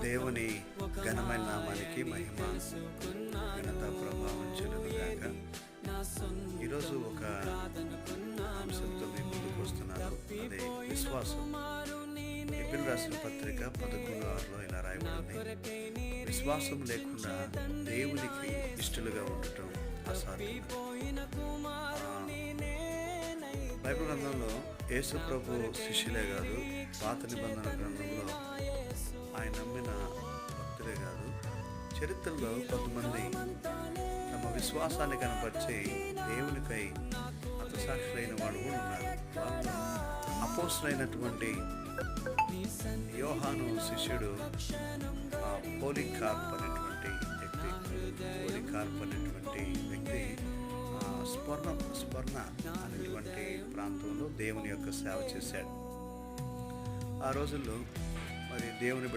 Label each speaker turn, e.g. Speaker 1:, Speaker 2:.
Speaker 1: దేవుని ఘనమైన నామానికి మహిమ, ఘనత, ప్రభావం చెల్లునుగాక. ఈరోజు ఒక అంశంతో మీ ముందుకు వస్తున్నాను. అదే విశ్వాసం. ఎపిల్ రాసిన పత్రిక 11:6లో ఇలా రాయబడింది: విశ్వాసం లేకుండా దేవునికి ఇష్టలుగా ఉండటం అసాధ్యం. బైబిల్ గ్రంథంలో యేసు ప్రభు శిష్యులే కాదు, పాత నిబంధన గ్రంథంలో ఆయన నమ్మిన భక్తులే కాదు, చరిత్రలో కొంతమంది తమ విశ్వాసాన్ని కనపరిచి దేవునికై హతసాక్షులైన వాడు కూడా ఉన్నారు. వాళ్ళు అపోస్తలుడైనటువంటి యోహాను శిష్యుడు పోలీకార్ప్ అనేటువంటి వ్యక్తి స్మరణ అనేటువంటి ప్రాంతంలో దేవుని యొక్క సేవ చేశాడు. ఆ రోజుల్లో మరి దేవుని